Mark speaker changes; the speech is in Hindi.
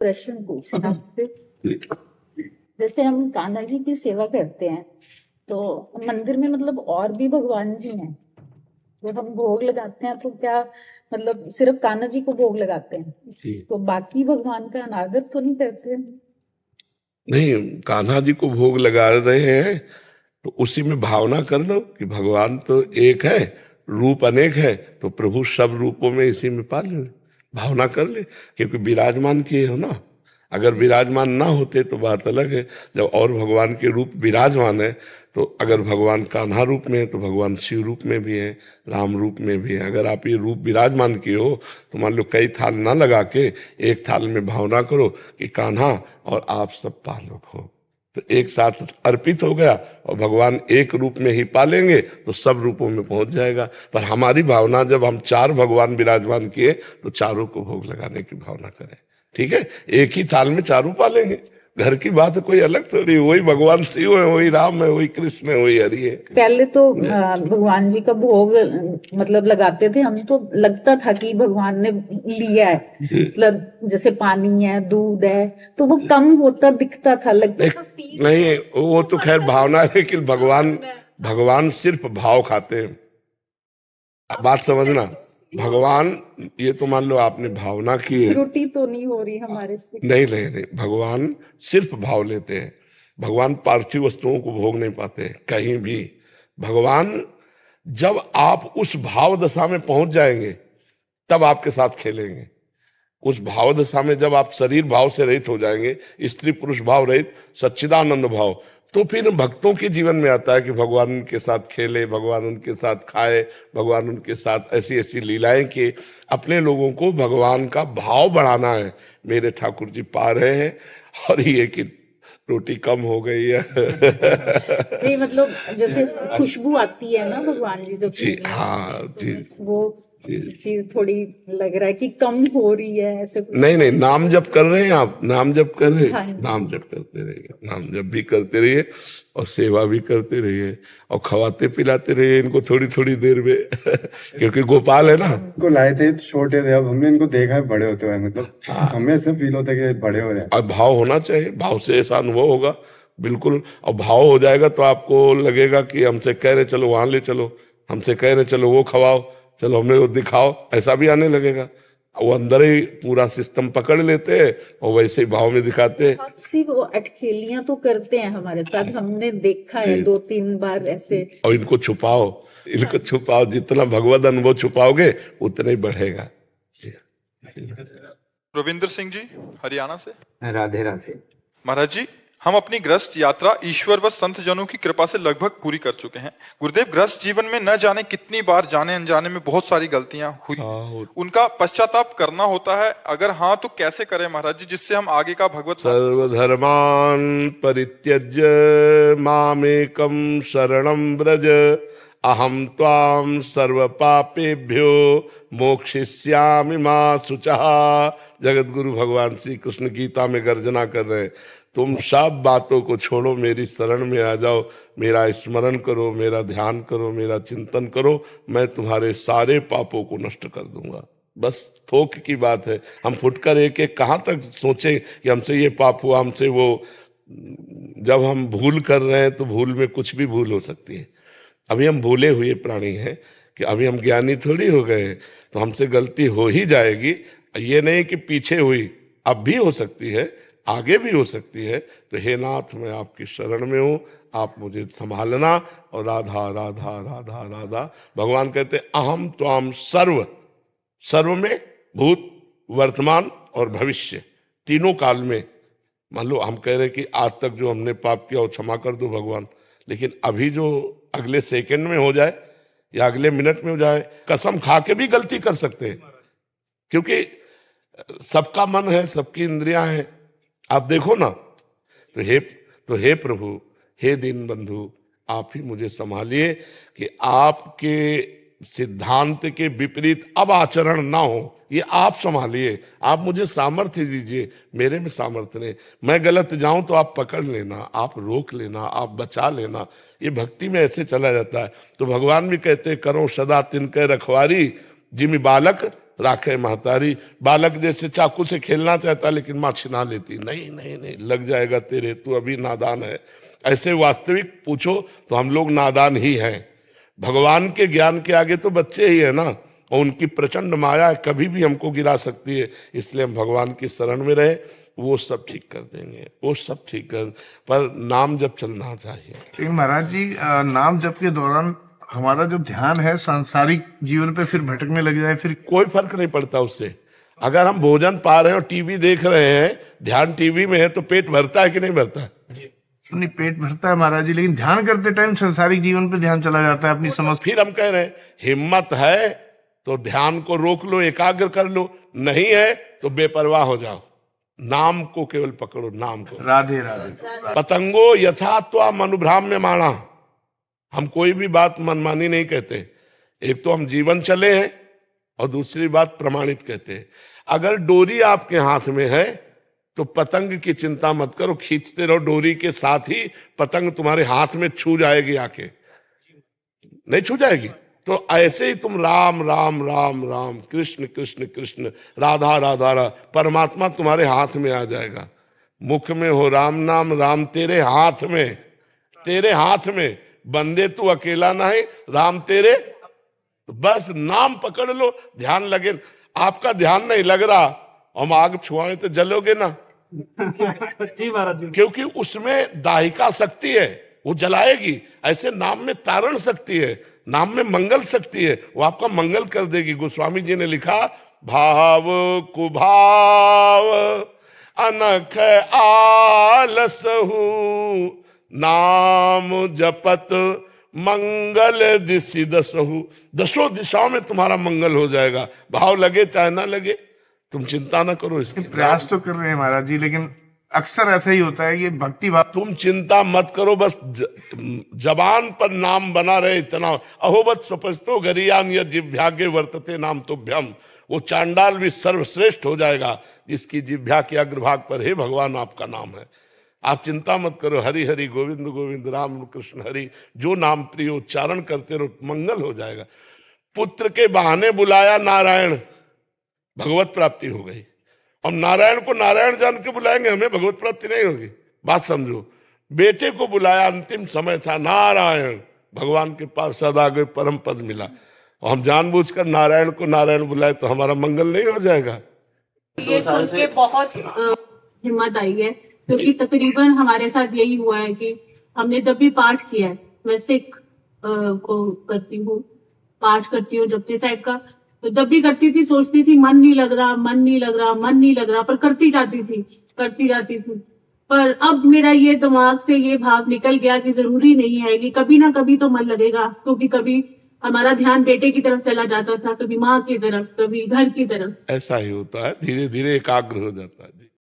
Speaker 1: प्रश्न पूछना आपसे। जैसे हम कान्हा जी की सेवा करते हैं तो मंदिर में मतलब और भी भगवान जी हैं, जब हम भोग लगाते हैं तो क्या मतलब सिर्फ कान्हा जी को भोग लगाते हैं तो बाकी भगवान का अनादर तो नहीं करते?
Speaker 2: नहीं, कान्हा जी को भोग लगा रहे हैं तो उसी में भावना कर लो कि भगवान तो एक है, रूप अनेक है, तो प्रभु सब रूपों में इसी में पा ले, भावना कर ले, क्योंकि विराजमान किए हो ना। अगर विराजमान ना होते तो बात अलग है। जब और भगवान के रूप विराजमान है, तो अगर भगवान कान्हा रूप में है तो भगवान शिव रूप में भी है, राम रूप में भी है। अगर आप ये रूप विराजमान किए हो तो मान लो कई थाल ना लगा के एक थाल में भावना करो कि कान्हा और आप सब पालो हो, तो एक साथ अर्पित हो गया और भगवान एक रूप में ही पालेंगे तो सब रूपों में पहुंच जाएगा। पर हमारी भावना, जब हम चार भगवान विराजमान किए तो चारों को भोग लगाने की भावना करें, ठीक है। एक ही थाल में चारों पालेंगे, घर की बात कोई अलग थोड़ी, वही भगवान शिव है, वही राम है, वही कृष्ण है, वही हरि है।
Speaker 1: पहले तो भगवान जी का भोग मतलब लगाते थे हम, तो लगता था कि भगवान ने लिया है, मतलब जैसे पानी है, दूध है, तो वो कम होता दिखता था, लगता था
Speaker 2: नहीं, वो तो खैर भावना है, लेकिन भगवान सिर्फ भाव खाते हैं। बात समझना, भगवान, ये तो मान लो आपने भावना की है,
Speaker 1: त्रुटि तो नहीं हो रही हमारे से?
Speaker 2: नहीं नहीं नहीं, भगवान सिर्फ भाव लेते हैं। भगवान पार्थिव वस्तुओं को भोग नहीं पाते कहीं भी। भगवान, जब आप उस भाव दशा में पहुंच जाएंगे तब आपके साथ खेलेंगे। उस भाव दशा में जब आप शरीर भाव से रहित हो जाएंगे, स्त्री पुरुष भाव रहित, सच्चिदानंद भाव, तो फिर भक्तों के जीवन में आता है कि भगवान उनके साथ खेले, भगवान उनके साथ खाए, भगवान उनके साथ ऐसी ऐसी लीलाएं किए। अपने लोगों को भगवान का भाव बढ़ाना है। मेरे ठाकुर जी पा रहे हैं, और ये कि रोटी कम हो गई है
Speaker 1: नहीं मतलब जैसे खुशबू आती है ना भगवान जी जब
Speaker 2: जी, हाँ जी,
Speaker 1: वो चीज थोड़ी लग रहा है कि कम हो रही है, ऐसे कुछ?
Speaker 2: नहीं नहीं, नाम जप कर रहे हैं आप, नाम जप कर रहे हैं,
Speaker 1: हाँ,
Speaker 2: नाम जप करते रहिए, नाम जप भी करते रहिए और सेवा भी करते रहिए और खवाते पिलाते रहिए इनको थोड़ी थोड़ी देर में क्योंकि गोपाल है ना।
Speaker 3: को लाए थे तो छोटे थे, अब हमने इनको देखा है बड़े होते हुए, मतलब हमें ऐसा फील होता है कि बड़े हो रहे हैं।
Speaker 2: और भाव होना चाहिए, भाव से ऐसा अनुभव होगा बिल्कुल। और भाव हो जाएगा तो आपको लगेगा कि हमसे कह रहे चलो वहां ले चलो, हमसे कह रहे चलो वो खवाओ, चलो हमें वो दिखाओ, ऐसा भी आने लगेगा। वो अंदर ही पूरा सिस्टम पकड़ लेते हैं और वैसे ही भाव में दिखाते हैं।
Speaker 1: सी वो अटखेलियां तो करते हैं हमारे साथ, हमने देखा है 2-3 बार ऐसे।
Speaker 2: और इनको छुपाओ, इनको छुपाओ, जितना भगवत अनुभव छुपाओगे उतना ही बढ़ेगा।
Speaker 4: रविंद्र सिंह जी हरियाणा से।
Speaker 3: राधे राधे
Speaker 4: महाराज जी, हम अपनी गृहस्थ यात्रा ईश्वर व संत जनों की कृपा से लगभग पूरी कर चुके हैं। गुरुदेव, गृहस्थ जीवन में न जाने कितनी बार जाने अनजाने में बहुत सारी गलतियां हुई, उनका पश्चाताप करना होता है, अगर हाँ तो कैसे करें महाराज जी, जिससे हम आगे का भगवत।
Speaker 2: सर्वधर्मान् परित्यज्य मामेकं शरणं व्रज, अहम त्वां सर्व पापेभ्यो मोक्षयिष्यामि मा शुचः। जगत गुरु भगवान श्री कृष्ण गीता में गर्जना कर रहे हैं, तुम सब बातों को छोड़ो, मेरी शरण में आ जाओ, मेरा स्मरण करो, मेरा ध्यान करो, मेरा चिंतन करो, मैं तुम्हारे सारे पापों को नष्ट कर दूंगा। बस थोक की बात है, हम फुटकर एक एक कहाँ तक सोचें कि हमसे ये पाप हुआ, हमसे वो। जब हम भूल कर रहे हैं तो भूल में कुछ भी भूल हो सकती है। अभी हम भूले हुए प्राणी हैं, कि अभी हम ज्ञानी थोड़ी हो गए हैं, तो हमसे गलती हो ही जाएगी। ये नहीं कि पीछे हुई, अब भी हो सकती है, आगे भी हो सकती है। तो हे नाथ, मैं आपकी शरण में हूँ, आप मुझे संभालना। और राधा राधा राधा राधा, भगवान कहते अहम त्वाम सर्व, सर्व में भूत, वर्तमान और भविष्य, तीनों काल में। मान लो हम कह रहे कि आज तक जो हमने पाप किया वो क्षमा कर दो भगवान, लेकिन अभी जो अगले सेकंड में हो जाए या अगले मिनट में हो जाए, कसम खा के भी गलती कर सकते हैं, क्योंकि सबका मन है, सबकी इंद्रियां हैं। आप देखो ना, तो हे प्रभु, हे दीन बंधु, आप ही मुझे संभालिए कि आपके सिद्धांत के विपरीत अब आचरण ना हो, ये आप संभालिए। आप मुझे सामर्थ्य दीजिए, मेरे में सामर्थ्य नहीं। मैं गलत जाऊं तो आप पकड़ लेना, आप रोक लेना, आप बचा लेना। ये भक्ति में ऐसे चला जाता है। तो भगवान भी कहते करो सदा तिनके रखवारी, जिमि बालक राखे महतारी। बालक जैसे चाकू से खेलना चाहता लेकिन माँ छिना लेती, नहीं नहीं नहीं लग जाएगा तेरे, तू अभी नादान है। ऐसे वास्तविक पूछो तो हम लोग नादान ही हैं। भगवान के ज्ञान के आगे तो बच्चे ही है ना, और उनकी प्रचंड माया कभी भी हमको गिरा सकती है। इसलिए हम भगवान की शरण में रहे, वो सब ठीक कर देंगे, वो सब ठीक कर, पर नाम जप चलना चाहिए।
Speaker 5: लेकिन महाराज जी नाम जप के दौरान हमारा जो ध्यान है सांसारिक जीवन पे फिर भटकने लग जाए, फिर
Speaker 2: कोई फर्क नहीं पड़ता उससे। अगर हम भोजन पा रहे हैं और टीवी देख रहे हैं, ध्यान टीवी में है, तो पेट भरता है कि नहीं भरता है?
Speaker 5: नहीं पेट भरता है महाराज जी, लेकिन ध्यान करते टाइम सांसारिक जीवन पे ध्यान चला जाता है अपनी समझ।
Speaker 2: फिर हम कह रहे हैं हिम्मत है तो ध्यान को रोक लो, एकाग्र कर लो, नहीं है तो बेपरवाह हो जाओ, नाम को केवल पकड़ो, नाम को।
Speaker 5: राधे राधे।
Speaker 2: पतंगो यथा त्वा मनुभ्राम्य माणा। हम कोई भी बात मनमानी नहीं कहते। एक तो हम जीवन चले हैं और दूसरी बात प्रमाणित कहते हैं। अगर डोरी आपके हाथ में है तो पतंग की चिंता मत करो, खींचते रहो डोरी के साथ ही पतंग तुम्हारे हाथ में छू जाएगी, आके नहीं छू जाएगी। तो ऐसे ही तुम राम राम राम राम, कृष्ण कृष्ण कृष्ण, राधा राधा राधा, परमात्मा तुम्हारे हाथ में आ जाएगा। मुख में हो राम नाम, राम तेरे हाथ में, तेरे हाथ में। बंदे तू अकेला ना है, राम तेरे, बस नाम पकड़ लो, ध्यान लगे। आपका ध्यान नहीं लग रहा, हम आग छुआए तो जलोगे ना।
Speaker 6: जी महाराज जी।
Speaker 2: क्योंकि उसमें दाहिका शक्ति है, वो जलाएगी। ऐसे नाम में तारण शक्ति है, नाम में मंगल शक्ति है, वो आपका मंगल कर देगी। गोस्वामी जी ने लिखा, भाव कुभाव अनख आलसहु, नाम जपत मंगल दिशि दसहु। दसों दिशाओं में तुम्हारा मंगल हो जाएगा, भाव लगे चाहे ना लगे, तुम चिंता ना करो इसकी।
Speaker 5: प्रयास तो कर रहे हैं महाराज जी, लेकिन अक्सर ऐसा ही होता है, ये भक्ति भाव।
Speaker 2: तुम चिंता मत करो, बस जबान पर नाम बना रहे इतना। अहोबत सुपस्तो गरियान या जिह्वाग्रे वर्तते नाम तुभ्यम। वो चांडाल भी सर्वश्रेष्ठ हो जाएगा जिसकी जिह्वा के अग्रभाग पर हे भगवान आपका नाम है। आप चिंता मत करो, हरि हरि गोविंद गोविंद राम कृष्ण हरि, जो नाम प्रिय उच्चारण करते रहो, मंगल हो जाएगा। पुत्र के बहाने बुलाया नारायण, भगवत प्राप्ति हो गई। हम नारायण को नारायण जान के बुलाएंगे, हमें भगवत प्राप्ति नहीं होगी। बात समझो। बेटे को बुलाया, अंतिम समय था, नारायण, भगवान के पास सदा गए, परम पद मिला। और हम जानबूझकर नारायण को नारायण बुलाए तो हमारा मंगल नहीं हो जाएगा।
Speaker 7: ये सुन के बहुत हिम्मत आई है, क्योंकि तकरीबन हमारे साथ यही हुआ है कि हमने जब भी पाठ किया है, मैं सिख को करती हूँ, पाठ करती हूँ जपजी साहिब का, तो जब भी करती थी सोचती थी मन नहीं लग रहा, मन नहीं लग रहा, मन नहीं लग रहा, पर करती जाती थी। पर अब मेरा ये दिमाग से ये भाव निकल गया कि जरूरी नहीं है कि कभी ना कभी तो मन लगेगा, क्योंकि कभी हमारा ध्यान बेटे की तरफ चला जाता था, कभी माँ की तरफ, कभी घर की तरफ।
Speaker 2: ऐसा ही होता है, धीरे धीरे एकाग्र हो जाता है।